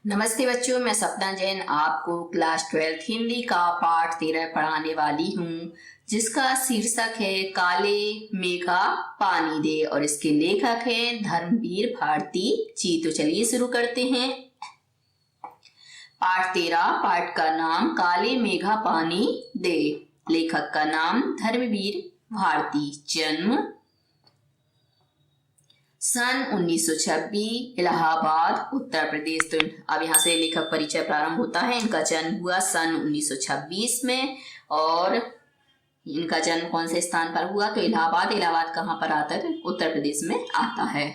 नमस्ते बच्चों, मैं सपना जैन आपको क्लास 12 हिंदी का पाठ 13 पढ़ाने वाली हूँ, जिसका शीर्षक है काले मेघा पानी दे और इसके लेखक हैं धर्मवीर भारती जी। तो चलिए शुरू करते हैं। पाठ 13, पाठ का नाम काले मेघा पानी दे। लेखक का नाम धर्मवीर भारती। जन्म सन 1926, इलाहाबाद, उत्तर प्रदेश। तो अब यहाँ से लेखक परिचय प्रारंभ होता है। इनका जन्म हुआ सन 1926 में और इनका जन्म कौन से स्थान पर हुआ? तो इलाहाबाद। इलाहाबाद कहाँ पर आता है? उत्तर प्रदेश में आता है।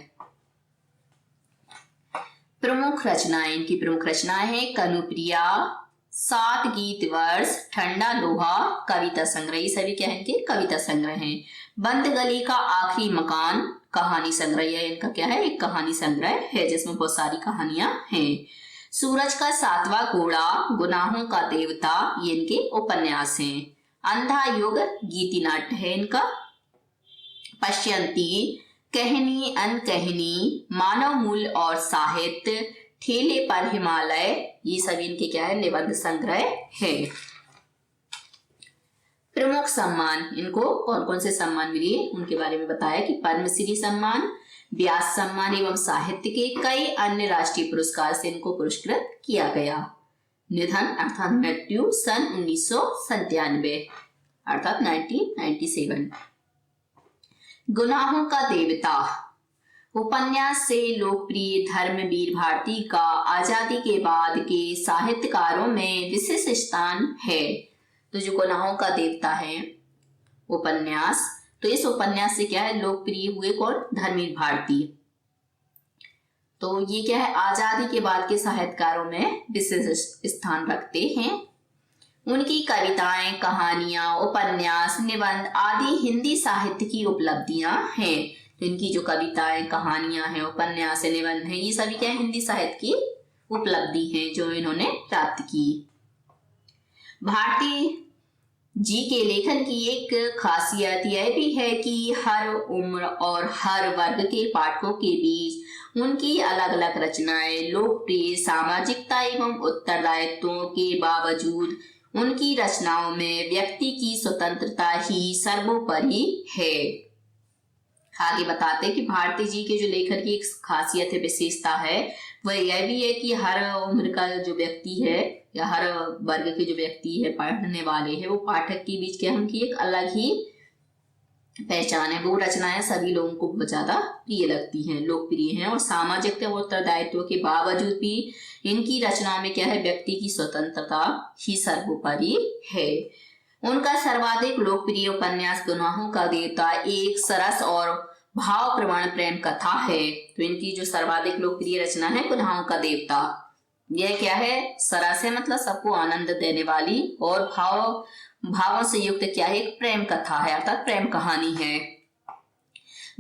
प्रमुख रचनाएं, इनकी प्रमुख रचनाएं हैं कनुप्रिया, 7 गीत वर्ष, ठंडा लोहा, कविता संग्रह। ये सभी क्या है? इनके कविता संग्रह हैं। बंद गली का आखिरी मकान कहानी संग्रह, यह इनका क्या है? एक कहानी संग्रह है जिसमें बहुत सारी कहानियां हैं। सूरज का 7वां घोड़ा, गुनाहों का देवता, ये इनके उपन्यास हैं। अंधा युग गीति नाट्य है इनका। पश्यंती, कहनी अनकहनी, मानव मूल्य और साहित्य, ठेले पर हिमालय, ये सभी इनके क्या है? निबंध संग्रह है। प्रमुख सम्मान, इनको कौन कौन से सम्मान मिले उनके बारे में बताया कि पद्मश्री सम्मान, व्यास सम्मान एवं साहित्य के कई अन्य राष्ट्रीय पुरस्कार से इनको पुरस्कृत किया गया। निधन अर्थात मृत्यु सन 1997 अर्थात 1997। गुनाहों का देवता उपन्यास से लोकप्रिय धर्मवीर भारती का आजादी के बाद के साहित्यकारों में विशेष स्थान है। तो जो गुनाहों का देवता है उपन्यास, तो इस उपन्यास से क्या है? लोकप्रिय हुए कौन? धर्मवीर भारती। तो ये क्या है? आजादी के बाद के साहित्यकारों में विशेष स्थान रखते हैं। उनकी कविताएं, कहानियां, उपन्यास, निबंध आदि हिंदी साहित्य की उपलब्धियां हैं। तो इनकी जो कविताएं, कहानियां हैं, उपन्यास, निबंध हैं, ये सभी क्या है? हिंदी साहित्य की उपलब्धि है जो इन्होंने प्राप्त की। भारती जी के लेखन की एक खासियत यह भी है कि हर उम्र और हर वर्ग के पाठकों के बीच उनकी अलग अलग रचनाएं लोकप्रिय सामाजिकता एवं उत्तरदायित्वों के बावजूद उनकी रचनाओं में व्यक्ति की स्वतंत्रता ही सर्वोपरि है। आगे बताते हैं कि भारती जी के जो लेखन की एक खासियत है, विशेषता है, वह यह भी है कि हर उम्र का जो व्यक्ति है या हर वर्ग के जो व्यक्ति है, पढ़ने वाले हैं, वो पाठक के बीच क्या उनकी एक अलग ही पहचान है। वो रचनाएं सभी लोगों को बहुत ज्यादा प्रिय लगती हैं, लोकप्रिय हैं और सामाजिक और उत्तरदायित्व के बावजूद भी इनकी रचना में क्या है? व्यक्ति की स्वतंत्रता ही सर्वोपरि है। उनका सर्वाधिक लोकप्रिय उपन्यास गुनाहों का देवता एक सरस और भावप्रवण प्रेम कथा है। तो इनकी जो सर्वाधिक लोकप्रिय रचना है गुनाहों का देवता, यह क्या है? सरस है मतलब सबको आनंद देने वाली, और भावों से युक्त क्या है? एक प्रेम कथा है अर्थात प्रेम कहानी है।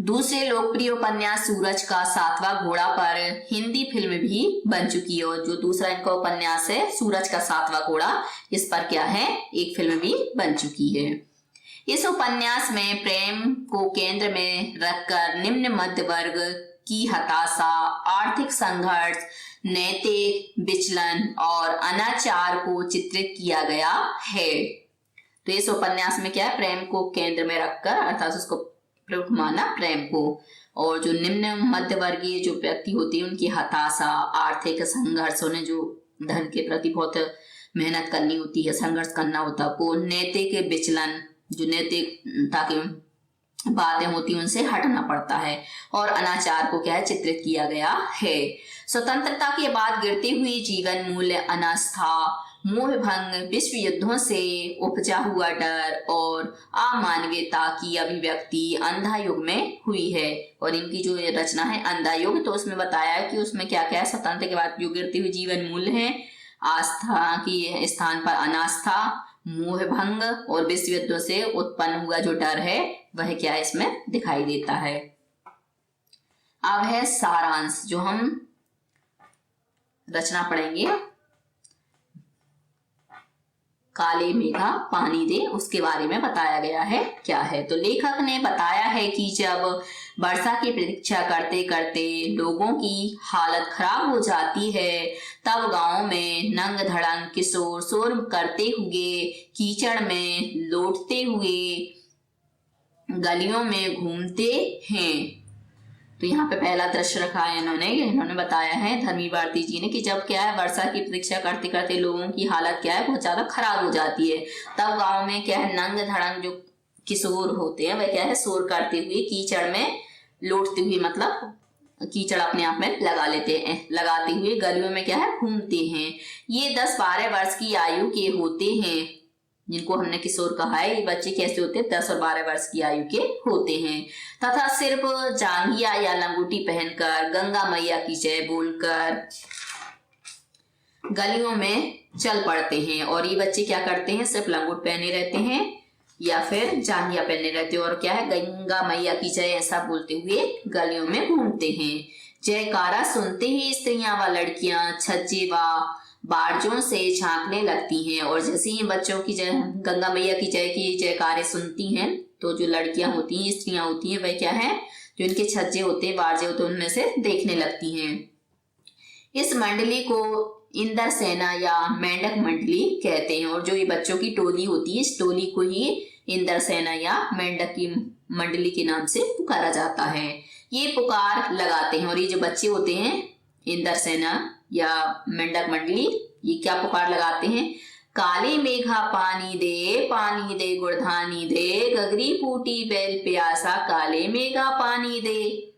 दूसरे लोकप्रिय उपन्यास सूरज का 7वां घोड़ा पर हिंदी फिल्म भी बन चुकी है। और जो दूसरा इनका उपन्यास है सूरज का 7वां घोड़ा, इस पर क्या है? एक फिल्म भी बन चुकी है। इस उपन्यास में प्रेम को केंद्र में रखकर निम्न मध्य वर्ग की हताशा, आर्थिक संघर्ष, नैतिक विचलन और अनाचार को चित्रित किया गया है। तो इस उपन्यास में क्या है? प्रेम को केंद्र में रखकर अर्थात उसको प्रमुख माना प्रेम को, और जो निम्न मध्य वर्गीय जो व्यक्ति होती है उनकी हताशा, आर्थिक संघर्ष, उन्हें जो धन के प्रति बहुत मेहनत करनी होती है, संघर्ष करना होता है, वो नैतिक विचलन, जो नैतिकता की बातें होती हैं उनसे हटना पड़ता है, और अनाचार को क्या है? चित्रित किया गया है। स्वतंत्रता के बाद गिरती हुई जीवन मूल्य, अनास्था, मोह भंग, विश्व युद्धों से उपजा हुआ डर और अमानवीयता की अभिव्यक्ति अंधा युग में हुई है। और इनकी जो रचना है अंधा युग, तो उसमें बताया है कि उसमें क्या क्या है? स्वतंत्रता के बाद जो गिरती हुई जीवन मूल्य है, आस्था की स्थान पर अनास्था, मोह भंग और विश्व युद्धों से उत्पन्न हुआ जो डर है, वह क्या है? इसमें दिखाई देता है। अब है सारांश, जो हम रचना पढ़ेंगे काले मेघा पानी दे, उसके बारे में बताया गया है क्या है। तो लेखक ने बताया है कि जब वर्षा की प्रतीक्षा करते करते लोगों की हालत खराब हो जाती है। तब गांव में नंग धड़ंग किशोर शोर करते हुए, कीचड़ में लौटते हुए गलियों में घूमते हैं। तो यहाँ पे पहला दृश्य रखा है इन्होंने बताया है धर्मी भारती जी ने कि जब क्या है वर्षा की प्रतीक्षा करते करते लोगों की हालत क्या है बहुत ज्यादा खराब हो जाती है। तब गांव में क्या है नंग धड़ंग जो किशोर होते हैं वह क्या है शोर करते हुए कीचड़ में लौटते हुए, मतलब कीचड़ अपने आप में लगा लेते हैं, लगाते हुए गलियों में क्या है घूमते हैं। ये 10-12 वर्ष की आयु के होते हैं, जिनको हमने किशोर कहा है। ये बच्चे कैसे होते हैं 10 और 12 वर्ष की आयु के होते हैं तथा सिर्फ जांघिया या लंगोटी पहनकर गंगा मैया की जय बोलकर गलियों में चल पड़ते हैं। और ये बच्चे क्या करते हैं सिर्फ लंगोट पहने रहते हैं या फिर जांघिया पहने रहते हैं और क्या है गंगा मैया की जय ऐसा बोलते हुए गलियों में घूमते हैं। जयकारा सुनते ही स्त्रियां व लड़कियां छज्जे व बारजों से झांकने लगती हैं। और जैसे ही बच्चों की जय गंगा मैया की जय की जयकारे सुनती हैं तो जो लड़कियां होती हैं स्त्रियां होती हैं वह क्या है जो इनके छज्जे होते हैं बारजे होते हैं उनमें से देखने लगती हैं। इस मंडली को इंद्र सेना या मेंढक मंडली कहते हैं। और जो ये बच्चों की टोली होती है इस टोली को ही इंद्र सेना या मेंढक की मंडली के नाम से पुकारा जाता है। ये पुकार लगाते हैं और ये जो बच्चे होते हैं इंद्र सेना या मेंढक मंडली ये क्या पुकार लगाते हैं, काले मेघा पानी दे गुड़धानी दे, गगरी फूटी बैल प्यासा काले मेघा पानी दे।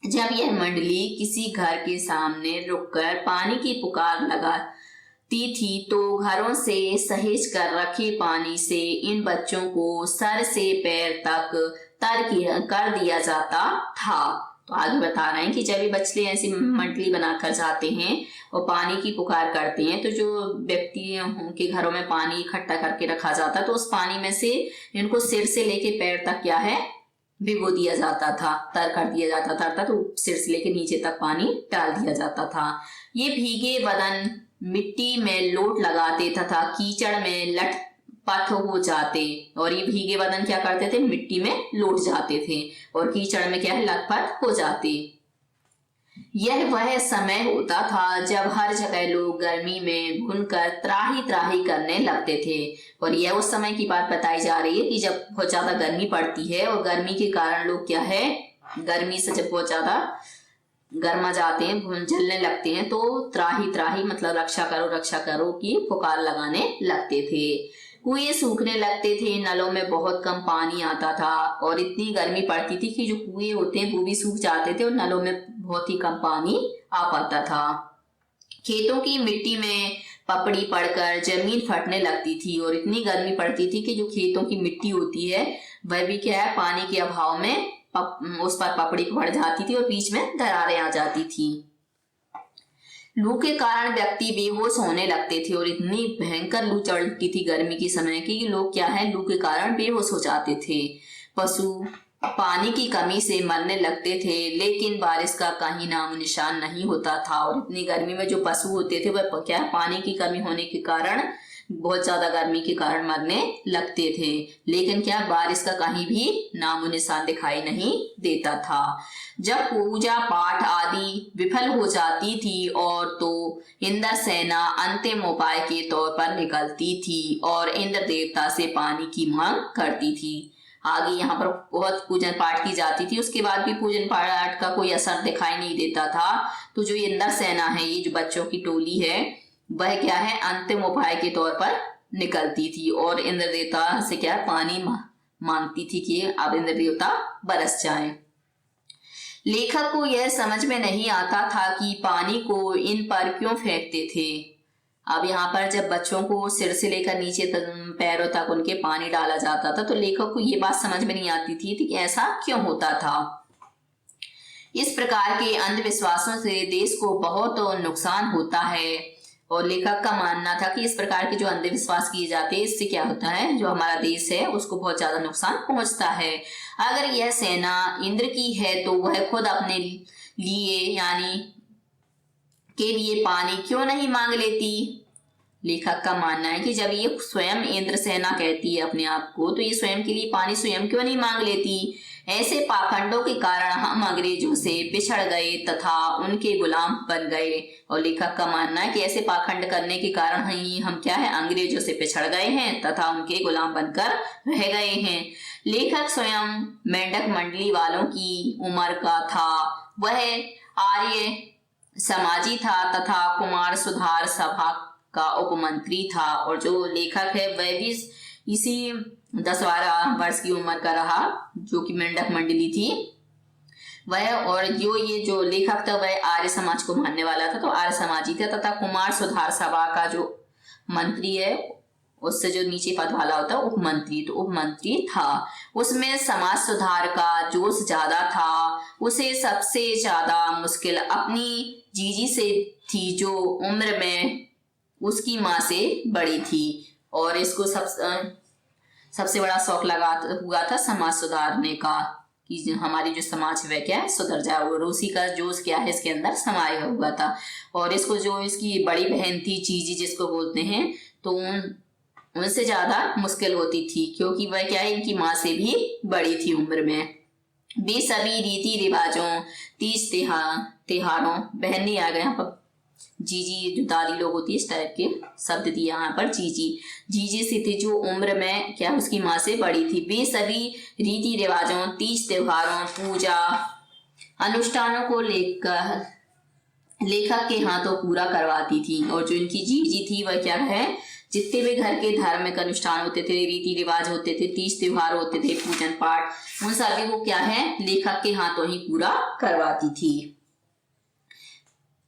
जब यह मंडली किसी घर के सामने रुककर पानी की पुकार लगाती थी तो घरों से सहेज कर रखे पानी से इन बच्चों को सर से पैर तक तर कर दिया जाता था। तो आगे बता रहे हैं कि जब ये बच्चे ऐसी मंडली बनाकर जाते हैं और पानी की पुकार करते हैं तो जो व्यक्तियों के घरों में पानी इकट्ठा करके रखा जाता तो उस पानी में से इनको सिर से लेके पैर तक क्या है भिगो दिया जाता था, तर कर दिया जाता था। तो सिर से लेके नीचे तक पानी डाल दिया जाता था। ये भीगे बदन मिट्टी में लोट लगाते तथा कीचड़ में लटपट हो जाते। और ये भीगे बदन क्या करते थे मिट्टी में लौट जाते थे और कीचड़ में क्या है लटपट हो जाते। यह वह समय होता था जब हर जगह लोग गर्मी में भूनकर त्राही त्राही करने लगते थे। और यह उस समय की बात बताई जा रही है कि जब बहुत ज्यादा गर्मी पड़ती है और गर्मी के कारण लोग क्या है गर्मी से जब बहुत ज्यादा गर्मा जाते हैं जलने लगते हैं तो त्राही त्राही मतलब रक्षा करो की पुकार लगाने लगते थे। कुएं सूखने लगते थे, नलों में बहुत कम पानी आता था और इतनी गर्मी पड़ती थी कि जो कुएं होते हैं वो भी सूख जाते थे और नलों में बहुत ही कम पानी आ पाता था। खेतों की मिट्टी में पपड़ी पड़कर जमीन फटने लगती थी और इतनी गर्मी पड़ती थी कि जो खेतों की मिट्टी होती है वह भी क्या है पानी के अभाव में उस पर पपड़ी पड़ जाती थी और बीच में दरारें आ जाती थी। लू के कारण व्यक्ति बेहोश होने लगते थे और इतनी भयंकर लू चलती थी गर्मी के समय की लोग क्या है लू के कारण बेहोश हो जाते थे। पशु पानी की कमी से मरने लगते थे लेकिन बारिश का कहीं नामो निशान नहीं होता था। और इतनी गर्मी में जो पशु होते थे वह क्या पानी की कमी होने के कारण बहुत ज्यादा गर्मी के कारण मरने लगते थे लेकिन क्या बारिश का कहीं भी नामो निशान दिखाई नहीं देता था। जब पूजा पाठ आदि विफल हो जाती थी और तो इंद्र सेना अंतिम उपाय के तौर पर निकलती थी और इंद्र देवता से पानी की मांग करती थी। आगे यहाँ पर बहुत पूजन पाठ की जाती थी, उसके बाद भी पूजन पाठ का कोई असर दिखाई नहीं देता था। तो जो इंद्र सेना है ये जो बच्चों की टोली है वह क्या है अंतिम उपाय के तौर पर निकलती थी और इंद्र देवता से क्या पानी मांगती थी कि अब इंद्र देवता बरस जाएं। लेखक को यह समझ में नहीं आता था कि पानी को इन पर क्यों फेंकते थे। अब यहाँ पर जब बच्चों को सिर से लेकर नीचे तक पैरों तक उनके पानी डाला जाता था तो लेखक को ये बात समझ में नहीं आती थी कि ऐसा क्यों होता था। इस प्रकार के अंधविश्वासों से देश को बहुत नुकसान होता है और लेखक का मानना था कि इस प्रकार के जो अंधविश्वास किए जाते हैं इससे क्या होता है जो हमारा देश है उसको बहुत ज्यादा नुकसान पहुंचता है। अगर यह सेना इंद्र की है तो वह खुद अपने लिए यानी के लिए पानी क्यों नहीं मांग लेती। लेखक का मानना है कि जब ये स्वयं इंद्र सेना कहती है अपने आप को तो ये स्वयं के लिए पानी स्वयं क्यों नहीं मांग लेती। ऐसे पाखंडों के कारण हम अंग्रेजों से पिछड़ गए तथा उनके गुलाम बन गए। और लेखक का मानना है कि ऐसे पाखंड करने के कारण ही हम क्या है, अंग्रेजों से पिछड़ गए हैं तथा उनके गुलाम बनकर रह गए हैं। लेखक स्वयं मेंढक मंडली वालों की उम्र का था। वह आर्य समाजी था तथा कुमार सुधार सभा का उपमंत्री था। और जो लेखक है वह भी इसी 10-12 वर्ष की उम्र का रहा, जो कि मेंढक मंडली थी वह। और जो लेखक था वह आर्य समाज को मानने वाला था, तो आर्य समाजी था तथा कुमार सुधार सभा का जो मंत्री है उससे जो नीचे पद वाला होता है उपमंत्री, तो उपमंत्री था। उसमें समाज सुधार का जोश ज्यादा था। उसे सबसे ज्यादा मुश्किल अपनी जीजी से थी, जो उम्र में उसकी माँ से बड़ी थी। और इसको सबसे बड़ा शौक लगा हुआ था समाज सुधारने का, कि हमारी जो समाज है वह क्या है, सुधर जाए। और उसी का जोश क्या है इसके अंदर समाया हुआ था। और इसको जो इसकी बड़ी बहन थी जीजी जिसको बोलते हैं, तो उनसे ज्यादा मुश्किल होती थी, क्योंकि वह क्या है इनकी माँ से भी बड़ी थी उम्र में। वे सभी रीति रिवाजों, तीज त्योहारों, बहन नहीं आ गया यहाँ पर, जीजी जो दादी लोग होती है इस टाइप के शब्द दिया यहाँ पर, जीजी से थी जो उम्र में क्या उसकी माँ से बड़ी थी। वे सभी रीति रिवाजों, तीज त्योहारों, पूजा अनुष्ठानों को लेकर लेखक के हाथों पूरा करवाती थी। और जो इनकी जीजी थी वह क्या है, जितने भी घर के धार्मिक अनुष्ठान होते थे, रीति रिवाज होते थे, तीज त्योहार होते थे, पूजन पाठ, उन सभी को क्या है लेखक के हाथों ही पूरा करवाती थी।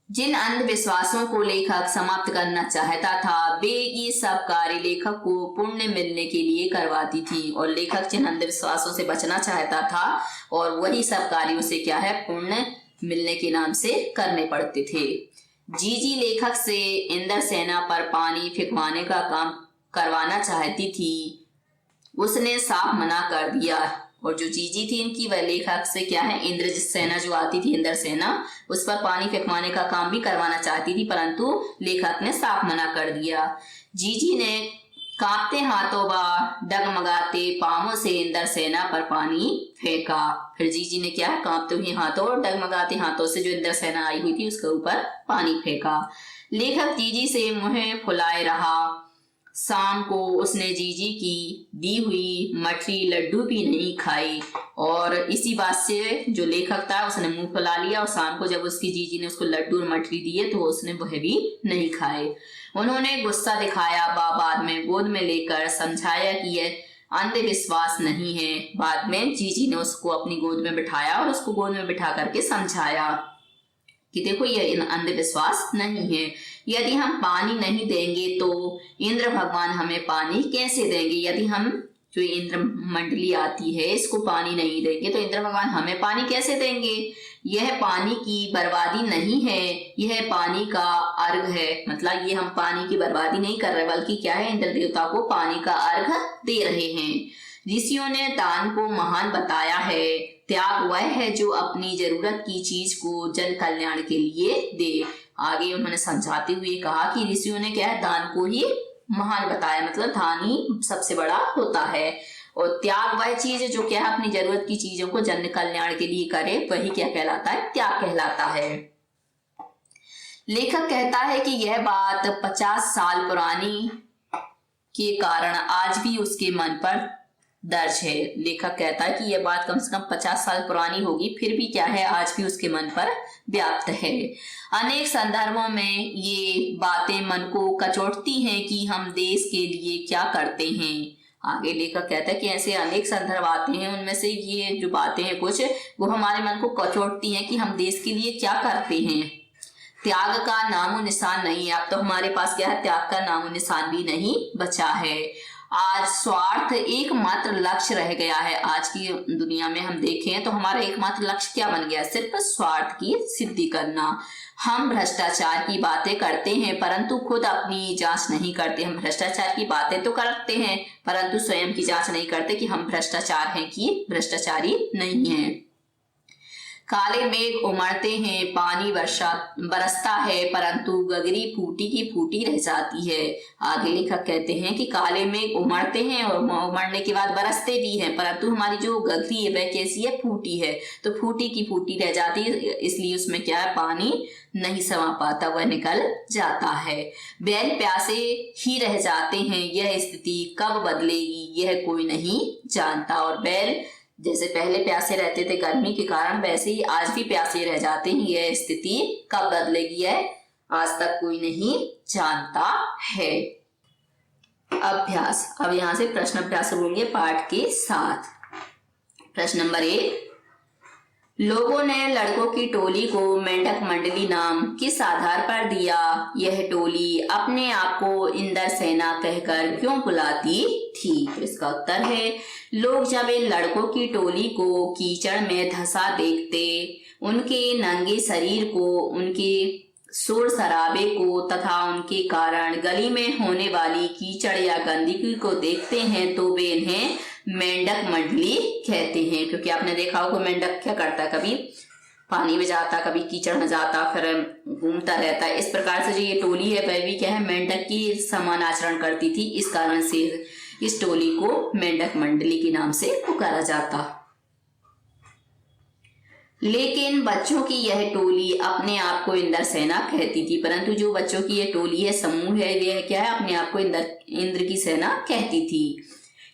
जिन अंधविश्वासों को लेखक समाप्त करना चाहता था, वे ये सब कार्य लेखक को पुण्य मिलने के लिए करवाती थी। और लेखक जिन अंधविश्वासों से बचना चाहता था और वही सब कार्यों से क्या है पुण्य मिलने के नाम से करने पड़ते थे। जीजी लेखक से इंद्रसेना पर पानी फेंकवाने का काम करवाना चाहती थी, उसने साफ मना कर दिया। और जो जीजी थी इनकी वह लेखक से क्या है इंद्रसेना जो आती थी, इंद्रसेना, उस पर पानी फेंकवाने का काम भी करवाना चाहती थी, परंतु लेखक ने साफ मना कर दिया। जीजी ने कांपते हाथों व डगमगाते पांवों से इंद्रसेना पर पानी फेंका। फिर जीजी ने क्या कांपते हुए हाथों और डगमगाते हाथों से जो इंद्रसेना आई हुई थी उसके ऊपर पानी फेंका। लेखक जीजी से मुंह फुलाए रहा। शाम को उसने जीजी की दी हुई मठरी लड्डू भी नहीं खाई। और इसी बात से जो लेखक था उसने मुंह फुला लिया, और शाम को जब उसकी जीजी ने उसको लड्डू और मठरी दिए तो उसने वह भी नहीं खाए। उन्होंने गुस्सा दिखाया, बाद में गोद में लेकर समझाया कि यह अंधविश्वास नहीं है। बाद में जीजी ने उसको अपनी गोद में बिठाया और उसको गोद में बिठा करके समझाया कि देखो यह अंधविश्वास नहीं है। यदि हम पानी नहीं देंगे तो इंद्र भगवान हमें पानी कैसे देंगे? यदि हम जो इंद्र मंडली आती है इसको पानी नहीं देंगे तो इंद्र भगवान हमें पानी कैसे देंगे? यह पानी की बर्बादी नहीं है, यह पानी का अर्घ है। मतलब ये हम पानी की बर्बादी नहीं कर रहे बल्कि क्या है इंद्र देवता को पानी का अर्घ दे रहे हैं। ऋषियों ने दान को महान बताया है। त्याग वह है जो अपनी जरूरत की चीज को जन कल्याण के लिए दे। आगे उन्होंने समझाते हुए कहा कि ऋषियों ने क्या है दान को ही महान बताया, मतलब दान ही सबसे बड़ा होता है। और त्याग वह चीज है जो क्या है अपनी जरूरत की चीजों को जन कल्याण के लिए करे, वही क्या कहलाता है? त्याग कहलाता है। लेखक कहता है कि यह बात 50 साल पुरानी के कारण आज भी उसके मन पर दर्ज है। लेखक कहता है कि यह बात कम से कम 50 साल पुरानी होगी, फिर भी क्या है आज भी उसके मन पर व्याप्त है। अनेक संदर्भों में ये बातें मन को कचोटती हैं कि हम देश के लिए क्या करते हैं। आगे लेखक कहता है कि ऐसे अनेक संदर्भ आते हैं, उनमें से ये जो बातें हैं कुछ वो हमारे मन को कचोटती हैं कि हम देश के लिए क्या करते हैं। त्याग का नामो निशान नहीं है। अब तो हमारे पास क्या है त्याग का नामो निशान भी नहीं बचा है। आज स्वार्थ एकमात्र लक्ष्य रह गया है। आज की दुनिया में हम देखें तो हमारा एकमात्र लक्ष्य क्या बन गया? सिर्फ स्वार्थ की सिद्धि करना। हम भ्रष्टाचार की बातें करते हैं परंतु खुद अपनी जांच नहीं करते। हम भ्रष्टाचार की बातें तो करते हैं परंतु स्वयं की जांच नहीं करते कि हम भ्रष्टाचार हैं कि भ्रष्टाचारी नहीं है। काले मेघ उमड़ते हैं, पानी बरसता है, परंतु गगरी फूटी की फूटी रह जाती है। आगे लेखक कहते हैं कि काले मेघ उमड़ते हैं और उमड़ने के बाद बरसते भी हैं, परंतु हमारी जो गगरी है वह कैसी है, फूटी है, तो फूटी की फूटी रह जाती है, इसलिए उसमें क्या है, पानी नहीं समा पाता, वह निकल जाता है। बैल प्यासे ही रह जाते हैं, यह स्थिति कब बदलेगी यह कोई नहीं जानता। और बैल जैसे पहले प्यासे रहते थे गर्मी के कारण, वैसे ही आज भी प्यासे रह जाते हैं, यह स्थिति कब बदलेगी है आज तक कोई नहीं जानता है। अभ्यास, अब यहाँ से प्रश्न अभ्यास होंगे पाठ के साथ। प्रश्न नंबर 1, लोगों ने लड़कों की टोली को मेंढक मंडली नाम किस आधार पर दिया? यह टोली अपने आप को इंद्र सेना कहकर क्यों बुलाती थी? तो इसका उत्तर है, लोग जब इन लड़कों की टोली को कीचड़ में धंसा देखते, उनके नंगे शरीर को, उनके शोर शराबे को तथा उनके कारण गली में होने वाली कीचड़ या गंदगी को देखते हैं, तो वे इन्हें मेंढक मंडली कहते हैं। क्योंकि आपने देखा होगा मेंढक क्या करता है, कभी पानी में जाता, कभी कीचड़ में जाता, फिर घूमता रहता है। इस प्रकार से जो ये टोली है वह भी क्या है, मेंढक की समान आचरण करती थी, इस कारण से इस टोली को मेंढक मंडली के नाम से पुकारा जाता। लेकिन बच्चों की यह टोली अपने आप को इंद्र सेना कहती थी, परंतु जो बच्चों की यह टोली है, समूह है, वह क्या है, अपने आप को इंद्र की सेना कहती थी,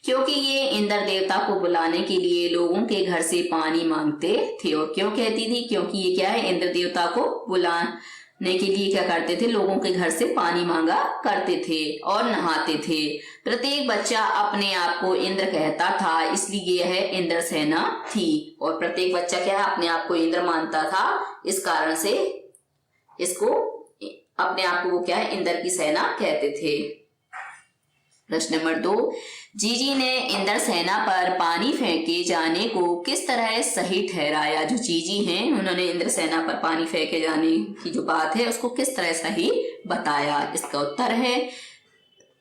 क्योंकि ये इंद्र देवता को बुलाने के लिए लोगों के घर से पानी मांगते थे। और क्यों कहती थी, क्योंकि ये क्या है, इंद्र देवता को बुलाने के लिए क्या करते थे, लोगों के घर से पानी मांगा करते थे और नहाते थे। प्रत्येक बच्चा अपने आप को इंद्र कहता था, इसलिए यह इंद्र सेना थी। और प्रत्येक बच्चा क्या है, अपने आप को इंद्र मानता था, इस कारण से इसको अपने आप को वो क्या है, इंद्र की सेना कहते थे। प्रश्न नंबर 2, जीजी ने इंद्र सेना पर पानी फेंके जाने को किस तरह सही ठहराया? जो जीजी हैं उन्होंने इंद्र सेना पर पानी फेंके जाने की जो बात है उसको किस तरह सही बताया? इसका उत्तर है,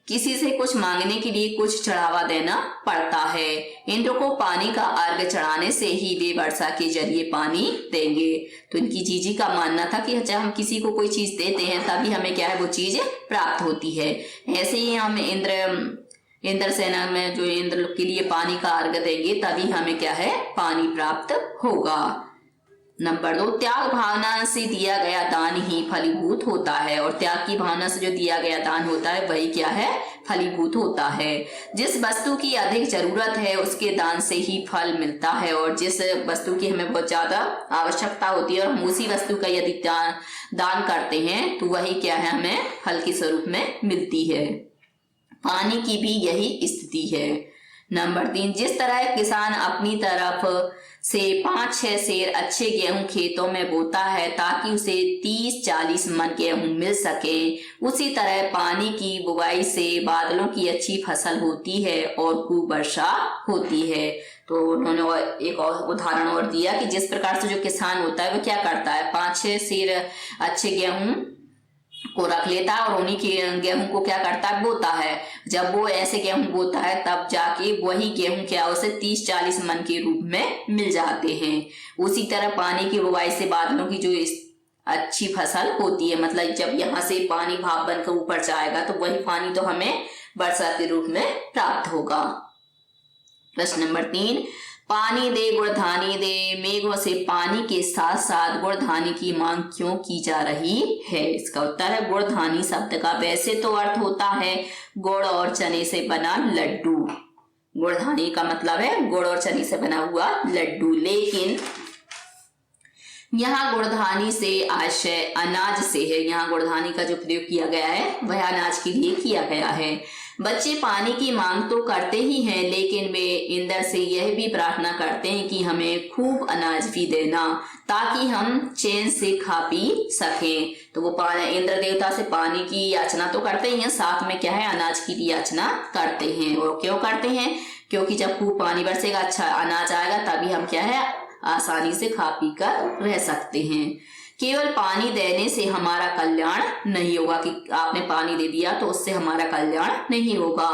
किसी से कुछ मांगने के लिए कुछ चढ़ावा देना पड़ता है। इंद्र को पानी का अर्घ चढ़ाने से ही वे वर्षा के जरिए पानी देंगे। तो इनकी जीजी का मानना था कि जब हम किसी को कोई चीज देते हैं तभी हमें क्या है, वो चीज प्राप्त होती है। ऐसे ही हम इंद्र सेना में जो इंद्र के लिए पानी का अर्घ देंगे तभी हमें क्या है, पानी प्राप्त होगा। नंबर 2, त्याग भावना से दिया गया दान ही फलीभूत होता है। और त्याग की भावना से जो दिया गया दान होता है वही क्या है, फलीभूत होता है। जिस वस्तु की अधिक जरूरत है उसके दान से ही फल मिलता है, और जिस वस्तु की हमें बहुत ज्यादा आवश्यकता होती है और हम उसी वस्तु का यदि दान करते हैं तो वही क्या है, हमें फल के स्वरूप में मिलती है। पानी की भी यही स्थिति है। नंबर 3, जिस तरह किसान अपनी तरफ से 5-6 सेर अच्छे गेहूं खेतों में बोता है ताकि उसे 30-40 मन गेहूं मिल सके, उसी तरह पानी की बुवाई से बादलों की अच्छी फसल होती है और खूब वर्षा होती है। तो उन्होंने एक और उदाहरण और दिया कि जिस प्रकार से जो किसान होता है वो क्या करता है, 5-6 सेर अच्छे गेहूं को रख लेता है और उन्हीं के गेहूं को क्या करता है, बोता है। जब वो ऐसे गेहूं बोता है तब जाके वही गेहूं क्या उसे 30-40 मन के रूप में मिल जाते हैं। उसी तरह पानी की बुवाई से बादलों की जो अच्छी फसल होती है, मतलब जब यहाँ से पानी भाप बनकर ऊपर जाएगा तो वही पानी तो हमें वर्षा के रूप में प्राप्त होगा। प्रश्न नंबर 3, पानी दे गुड़धानी दे, मेघों से पानी के साथ साथ गुड़धानी की मांग क्यों की जा रही है? इसका उत्तर है, गुड़धानी शब्द का वैसे तो अर्थ होता है गुड़ और चने से बना लड्डू। गुड़धानी का मतलब है गुड़ और चने से बना हुआ लड्डू, लेकिन यहाँ गुड़धानी से आशय अनाज से है। यहाँ गुड़धानी का जो प्रयोग किया गया है वह अनाज के लिए किया गया है। बच्चे पानी की मांग तो करते ही हैं, लेकिन वे इंद्र से यह भी प्रार्थना करते हैं कि हमें खूब अनाज भी देना ताकि हम चैन से खा पी सकें। तो वो इंद्र देवता से पानी की याचना तो करते ही हैं, साथ में क्या है, अनाज की भी याचना करते हैं। और क्यों करते हैं? क्योंकि जब खूब पानी बरसेगा, अच्छा अनाज आएगा, तभी हम क्या है, आसानी से खा पी कर रह सकते हैं। केवल पानी देने से हमारा कल्याण नहीं होगा कि आपने पानी दे दिया तो उससे हमारा कल्याण नहीं होगा।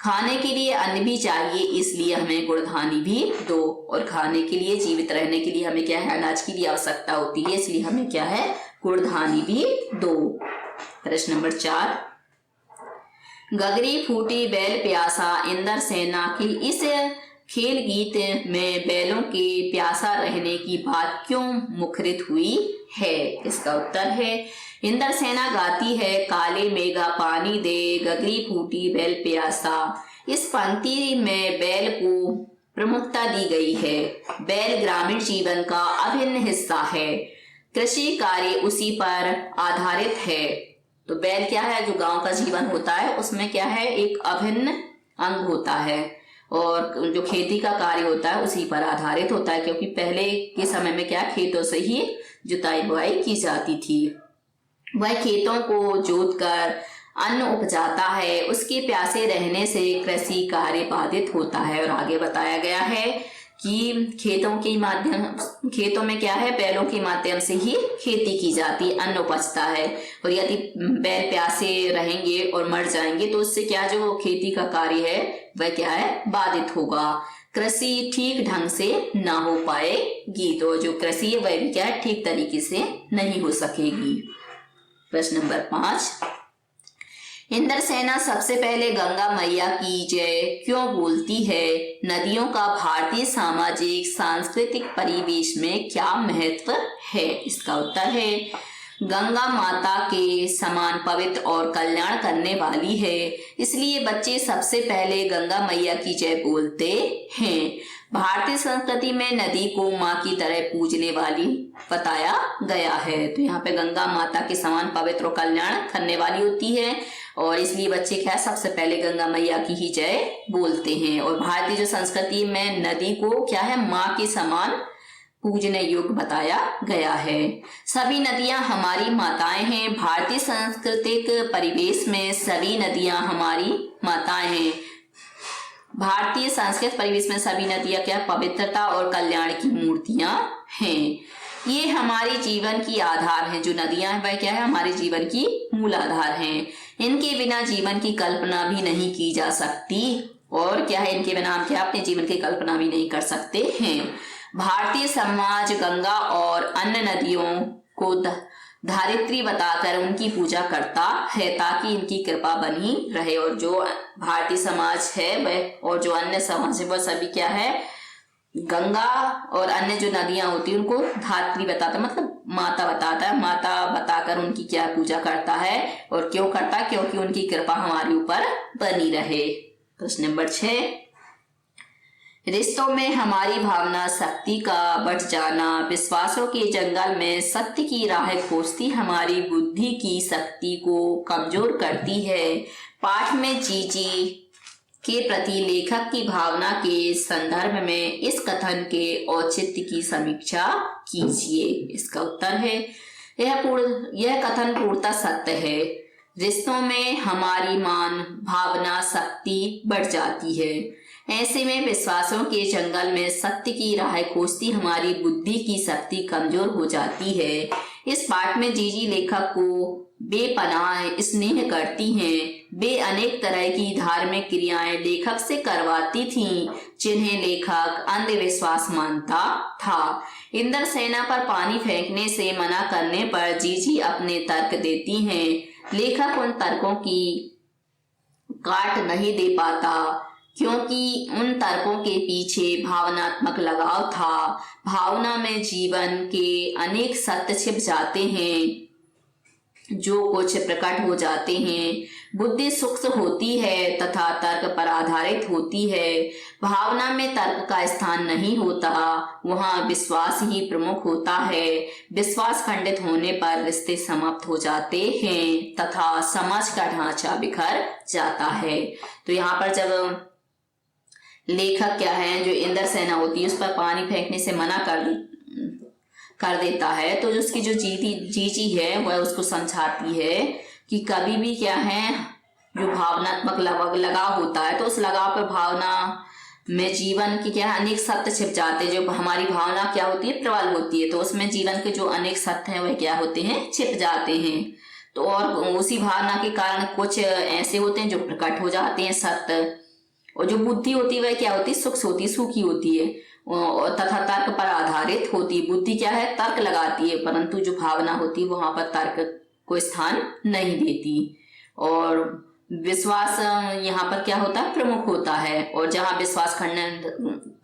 खाने के लिए अन्न भी चाहिए, इसलिए हमें गुणधानी भी दो। और खाने के लिए, जीवित रहने के लिए हमें क्या है, अनाज की भी आवश्यकता होती है, इसलिए हमें क्या है, गुणधानी भी दो। प्रश्न नंबर 4, गगरी फूटी बैल प्यासा इंदर सेना के इस खेल गीत में बैलों के प्यासा रहने की बात क्यों मुखरित हुई है? इसका उत्तर है, इंदर सेना गाती है, काले मेघा पानी दे, गगरी फूटी बैल प्यासा। इस पंक्ति में बैल को प्रमुखता दी गई है। बैल ग्रामीण जीवन का अभिन्न हिस्सा है, कृषि कार्य उसी पर आधारित है। तो बैल क्या है, जो गांव का जीवन होता है उसमें क्या है, एक अभिन्न अंग होता है, और जो खेती का कार्य होता है उसी पर आधारित होता है, क्योंकि पहले के समय में क्या, खेतों से ही जुताई बुआई की जाती थी। वह खेतों को जोतकर अन्न उपजाता है, उसके प्यासे रहने से कृषि कार्य बाधित होता है। और आगे बताया गया है कि खेतों में क्या है, बैलों के माध्यम से ही खेती की जाती है, अन्न उपजता है। और यदि बैल प्यासे रहेंगे और मर जाएंगे तो उससे क्या, जो खेती का कार्य है वह क्या है, बाधित होगा, कृषि ठीक ढंग से ना हो पाएगी। तो जो कृषि है वह भी क्या है, ठीक तरीके से नहीं हो सकेगी। प्रश्न नंबर 5, इंदर सेना सबसे पहले गंगा मैया की जय क्यों बोलती है? नदियों का भारतीय सामाजिक सांस्कृतिक परिवेश में क्या महत्व है? इसका उत्तर है, गंगा माता के समान पवित्र और कल्याण करने वाली है, इसलिए बच्चे सबसे पहले गंगा मैया की जय बोलते हैं। भारतीय संस्कृति में नदी को माँ की तरह पूजने वाली बताया गया है। तो यहाँ पे गंगा माता के समान पवित्र और कल्याण करने वाली होती है, और इसलिए बच्चे क्या, सबसे पहले गंगा मैया की ही जय बोलते हैं। और भारतीय जो संस्कृति में नदी को क्या है, माँ के समान पूजने योग्य बताया गया है। सभी नदियां हमारी माताएं हैं। भारतीय सांस्कृतिक परिवेश में सभी नदियां हमारी माताएं हैं। भारतीय सांस्कृतिक परिवेश में सभी नदियां क्या, पवित्रता और कल्याण की मूर्तियां हैं। ये हमारे जीवन की आधार है। जो नदियां हैं वह क्या है, हमारे जीवन की मूल आधार हैं। इनके बिना जीवन की कल्पना भी नहीं की जा सकती, और क्या है, इनके बिना हम क्या अपने जीवन की कल्पना भी नहीं कर सकते हैं। भारतीय समाज गंगा और अन्य नदियों को धारित्री बताकर उनकी पूजा करता है, ताकि इनकी कृपा बनी रहे। और जो भारतीय समाज है वह, और जो अन्य समाज है वह सभी क्या है, गंगा और अन्य जो नदियां होती है उनको धात्री बताता, मतलब माता बताता है। माता बताकर उनकी क्या पूजा करता है, और क्यों करता है, क्योंकि उनकी कृपा हमारे ऊपर बनी रहे। प्रश्न नंबर 6, रिश्तों में हमारी भावना शक्ति का बढ़ जाना विश्वासों के जंगल में सत्य की राह खोजती हमारी बुद्धि की शक्ति को कमजोर करती है। पाठ में जीजी के प्रति लेखक की भावना के संदर्भ में इस कथन के औचित्य की समीक्षा कीजिए। इसका उत्तर है, यह कथन पूर्णतः सत्य है। रिश्तों में हमारी मान भावना शक्ति बढ़ जाती है। ऐसे में विश्वासों के जंगल में सत्य की राह खोजती हमारी बुद्धि की शक्ति कमजोर हो जाती है। इस पाठ में जीजी लेखक को बेपनाह स्नेह करती हैं। वे अनेक तरह की धार्मिक क्रियाएं लेखक से करवाती थीं, जिन्हें लेखक अंधविश्वास मानता था। इंदर सेना पर पानी फेंकने से मना करने पर जीजी अपने तर्क देती हैं। लेखक उन तर्कों की काट नहीं दे पाता, क्योंकि उन तर्कों के पीछे भावनात्मक लगाव था। भावना में जीवन के अनेक सत्य छिप जाते हैं, जो कुछ प्रकट हो जाते हैं। बुद्धि सूक्ष्म होती है तथा तर्क पर आधारित होती है। भावना में तर्क का स्थान नहीं होता, वहाँ विश्वास ही प्रमुख होता है। विश्वास खंडित होने पर रिश्ते समाप्त हो जाते हैं तथा समाज का ढांचा बिखर जाता है। तो यहाँ पर जब लेखक क्या है, जो इंदर सेना होती है उस पर पानी फेंकने से मना कर देता है, तो जो उसकी जो जीजी है वह उसको समझाती है कि कभी भी क्या है, जो भावनात्मक लगाव होता है तो उस लगाव पर भावना में जीवन की क्या अनेक सत्य छिप जाते हैं। जो हमारी भावना क्या होती है, प्रबल होती है, तो उसमें जीवन के जो अनेक सत्य हैं वह क्या होते हैं, छिप जाते हैं। तो और उसी भावना के कारण कुछ ऐसे होते हैं जो प्रकट हो जाते हैं सत्य। और जो बुद्धि होती है वह क्या होती है, सूक्ष्म होती है, सूखी होती है और तथा तर्क पर आधारित होती है। बुद्धि क्या है, तर्क लगाती है, परंतु जो भावना होती है वहां पर तर्क को स्थान नहीं देती। और विश्वास यहाँ पर क्या होता है, प्रमुख होता है। और जहाँ विश्वास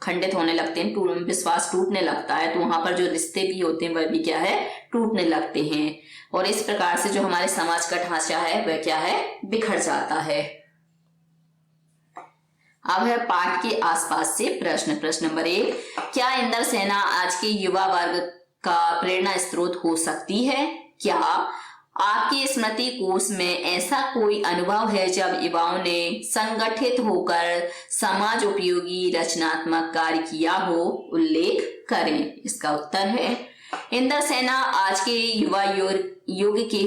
खंडित होने लगते हैं, विश्वास टूटने लगता है, तो वहां पर जो रिश्ते भी होते हैं वह भी क्या है, टूटने लगते हैं। और इस प्रकार से जो हमारे समाज का ढांचा है वह क्या है, बिखर जाता है। अब है पाठ के आसपास से प्रश्न। प्रश्न नंबर 1, क्या इंदर सेना आज के युवा वर्ग का प्रेरणा स्रोत हो सकती है? क्या आपके स्मृति कोश में ऐसा कोई अनुभव है जब युवाओं ने संगठित होकर समाज उपयोगी रचनात्मक कार्य किया हो? उल्लेख करें। इसका उत्तर है इंदर सेना आज के युवा युग के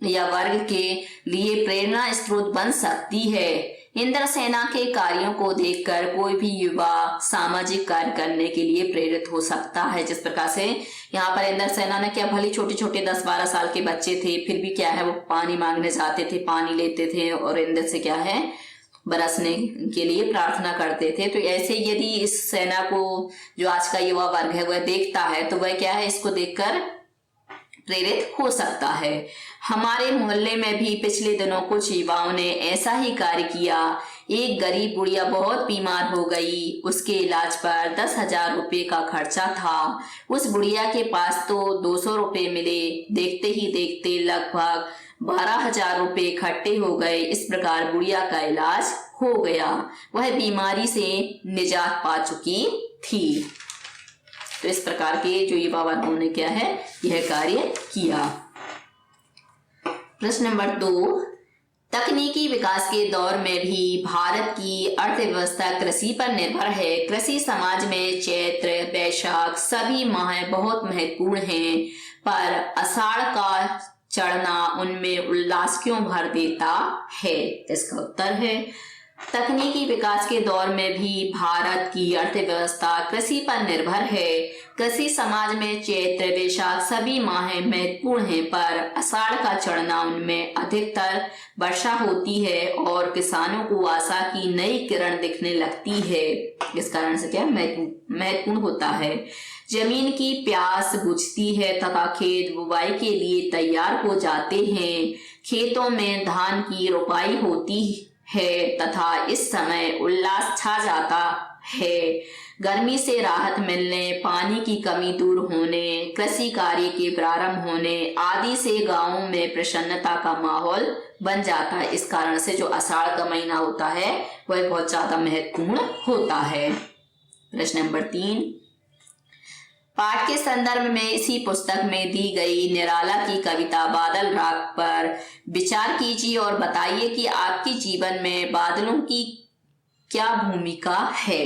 या वर्ग के लिए प्रेरणा स्रोत बन सकती है। इंदर सेना के कार्यों को देखकर कोई भी युवा सामाजिक कार्य करने के लिए प्रेरित हो सकता है। जिस प्रकार से यहाँ पर इंदर सेना ने क्या, भले छोटे छोटे 10-12 साल के बच्चे थे, फिर भी क्या है वो पानी मांगने जाते थे, पानी लेते थे और इंदर से क्या है बरसने के लिए प्रार्थना करते थे। तो ऐसे यदि इस सेना को जो आज का युवा वर्ग है वह देखता है तो वह क्या है, इसको देखकर प्रेरित हो सकता है। हमारे मोहल्ले में भी पिछले दिनों कुछ युवाओं ने ऐसा ही कार्य किया। एक गरीब बुढ़िया बहुत बीमार हो गई, उसके इलाज पर 10,000 रुपये का खर्चा था। उस बुढ़िया के पास तो 200 रुपये मिले। देखते ही देखते लगभग 12,000 रुपये इकट्ठे हो गए। इस प्रकार बुढ़िया का इलाज हो गया, वह बीमारी से निजात पा चुकी थी। तो इस प्रकार के जो युवा वर्गों ने क्या है, यह कार्य किया। प्रश्न नंबर 2, तकनीकी विकास के दौर में भी भारत की अर्थव्यवस्था कृषि पर निर्भर है। कृषि समाज में चैत्र वैशाख सभी माह बहुत महत्वपूर्ण हैं, पर आषाढ़ का चढ़ना उनमें उल्लास क्यों भर देता है? इसका उत्तर है तकनीकी विकास के दौर में भी भारत की अर्थव्यवस्था कृषि पर निर्भर है। कृषि समाज में चैत्र वैशाख सभी माह महत्वपूर्ण हैं, पर आषाढ़ का चढ़ना उनमें अधिकतर वर्षा होती है और किसानों को आशा की नई किरण दिखने लगती है। इस कारण से क्या महत्वपूर्ण होता है। जमीन की प्यास बुझती है तथा खेत बुवाई के लिए तैयार हो जाते हैं। खेतों में धान की रोपाई होती है तथा इस समय उल्लास छा जाता है। गर्मी से राहत मिलने, पानी की कमी दूर होने, कृषि कार्य के प्रारंभ होने आदि से गांवों में प्रसन्नता का माहौल बन जाता है। इस कारण से जो आषाढ़ का महीना होता है वह बहुत ज्यादा महत्वपूर्ण होता है। प्रश्न नंबर 3, पाठ के संदर्भ में इसी पुस्तक में दी गई निराला की कविता बादल राग पर विचार कीजिए और बताइए कि आपके जीवन में बादलों की क्या भूमिका है।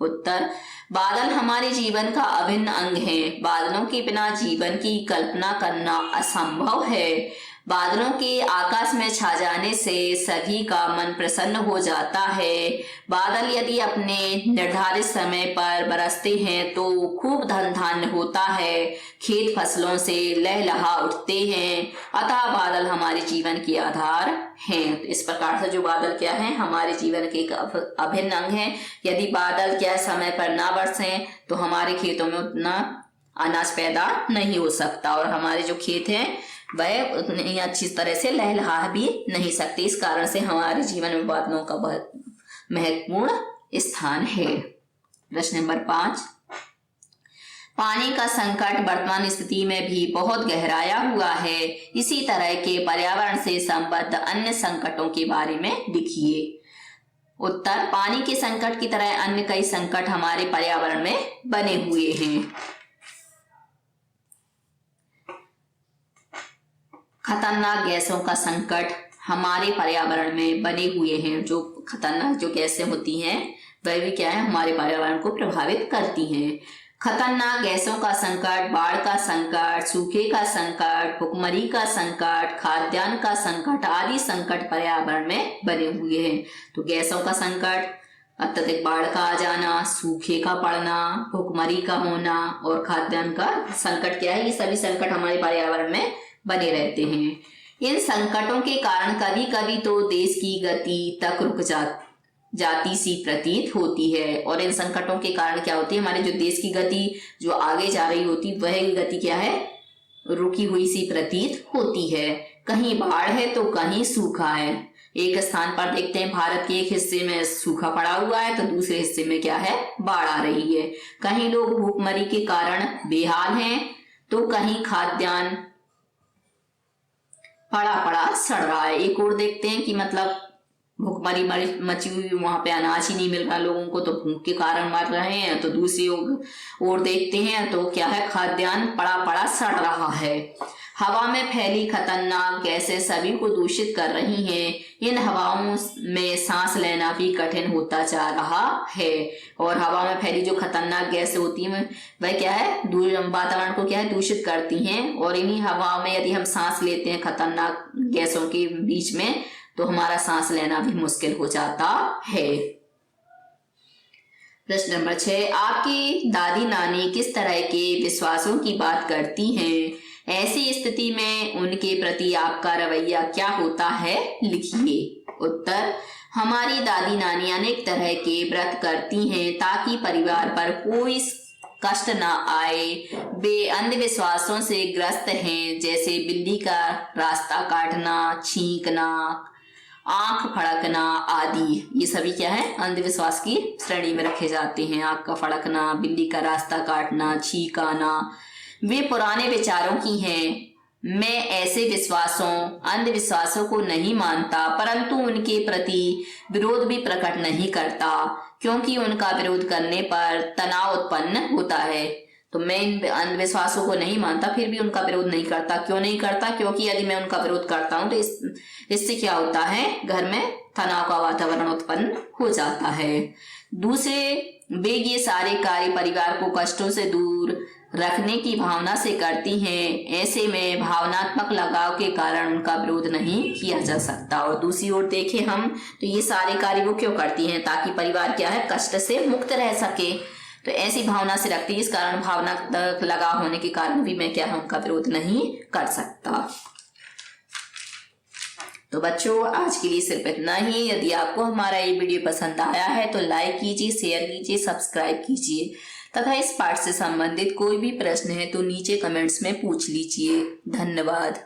उत्तर, बादल हमारे जीवन का अभिन्न अंग है। बादलों के बिना जीवन की कल्पना करना असंभव है। बादलों के आकाश में छा जाने से सभी का मन प्रसन्न हो जाता है। बादल यदि अपने निर्धारित समय पर बरसते हैं तो खूब धन धान्य होता है, खेत फसलों से लहलहा उठते हैं। अतः बादल हमारे जीवन के आधार हैं। तो इस प्रकार से जो बादल क्या है, हमारे जीवन के एक अभिन्न अंग है। यदि बादल क्या समय पर ना बरसे तो हमारे खेतों में उतना अनाज पैदा नहीं हो सकता और हमारे जो खेत हैं वह उतनी अच्छी तरह से लहलहा भी नहीं सकते। इस कारण से हमारे जीवन में बादलों का बहुत महत्वपूर्ण स्थान है। प्रश्न नंबर 5, पानी का संकट वर्तमान स्थिति में भी बहुत गहराया हुआ है। इसी तरह के पर्यावरण से संबद्ध अन्य संकटों के बारे में लिखिए। उत्तर, पानी के संकट की तरह अन्य कई संकट हमारे पर्यावरण में बने हुए हैं। खतरनाक गैसों का संकट हमारे पर्यावरण में बने हुए हैं। जो खतरनाक जो गैसें होती हैं वह भी क्या है, हमारे पर्यावरण को प्रभावित करती हैं। खतरनाक गैसों का संकट, बाढ़ का संकट, सूखे का संकट, भुखमरी का संकट, खाद्यान्न का संकट आदि संकट पर्यावरण में बने हुए हैं। तो गैसों का संकट, अत्यधिक बाढ़ का आ जाना, सूखे का पड़ना, भुखमरी का होना और खाद्यान्न का संकट क्या है, ये सभी संकट हमारे पर्यावरण में बने रहते हैं। इन संकटों के कारण कभी कभी तो देश की गति तक रुक जाती जाती सी प्रतीत होती है। और इन संकटों के कारण क्या होती है, हमारे जो देश की गति जो आगे जा रही होती वह गति क्या है, रुकी हुई सी प्रतीत होती है। कहीं बाढ़ है तो कहीं सूखा है। एक स्थान पर देखते हैं भारत के एक हिस्से में सूखा पड़ा हुआ है तो दूसरे हिस्से में क्या है, बाढ़ आ रही है। कहीं लोग भूखमरी के कारण बेहाल हैं तो कहीं खाद्यान्न पड़ा पड़ा सड़ रहा है। एक और देखते हैं कि मतलब भूखमरी मची हुई, वहां पे अनाज ही नहीं मिल रहा लोगों को तो भूख के कारण मर रहे हैं। तो दूसरी ओर देखते हैं तो क्या है, खाद्यान्न पड़ा पड़ा सड़ रहा है। हवा में फैली खतरनाक गैसें सभी को दूषित कर रही हैं। इन हवाओं में सांस लेना भी कठिन होता जा रहा है। और हवा में फैली जो खतरनाक गैसें होती हैं वह क्या है, वातावरण को क्या है, दूषित करती हैं। और इन्हीं हवाओं में यदि हम सांस लेते हैं खतरनाक गैसों के बीच में तो हमारा सांस लेना भी मुश्किल हो जाता है। प्रश्न नंबर 6, आपकी दादी नानी किस तरह के विश्वासों की बात करती हैं? ऐसी स्थिति में उनके प्रति आपका रवैया क्या होता है, लिखिए। उत्तर, हमारी दादी नानी अनेक तरह के व्रत करती हैं ताकि परिवार पर कोई कष्ट ना आए। वे अंधविश्वासों से ग्रस्त हैं, जैसे बिल्ली का रास्ता काटना, छींकना, आंख फड़कना आदि। ये सभी क्या है, अंधविश्वास की श्रेणी में रखे जाते हैं। आंख का फड़कना, बिल्ली का रास्ता काटना, छींकाना, वे पुराने विचारों की हैं। मैं ऐसे अंधविश्वासों को नहीं मानता, परंतु उनके प्रति विरोध भी प्रकट नहीं करता, क्योंकि उनका विरोध करने पर तनाव उत्पन्न होता है। तो मैं इन अंधविश्वासों को नहीं मानता, फिर भी उनका विरोध नहीं करता। क्यों नहीं करता? क्योंकि यदि मैं उनका विरोध करता हूं तो इससे क्या होता है, घर में तनाव का वातावरण उत्पन्न हो जाता है। दूसरे, वे ये सारे कार्य परिवार को कष्टों से दूर रखने की भावना से करती हैं। ऐसे में भावनात्मक लगाव के कारण उनका विरोध नहीं किया जा सकता। और दूसरी ओर देखें हम तो ये सारे कार्य वो क्यों करती हैं, ताकि परिवार क्या है, कष्ट से मुक्त रह सके। तो ऐसी भावना से रखती है, इस कारण भावनात्मक लगाव होने के कारण भी मैं क्या है, उनका विरोध नहीं कर सकता। तो बच्चों, आज के लिए सिर्फ इतना ही। यदि आपको हमारा ये वीडियो पसंद आया है तो लाइक कीजिए, शेयर कीजिए, सब्सक्राइब कीजिए तथा इस पाठ से संबंधित कोई भी प्रश्न है तो नीचे कमेंट्स में पूछ लीजिए। धन्यवाद।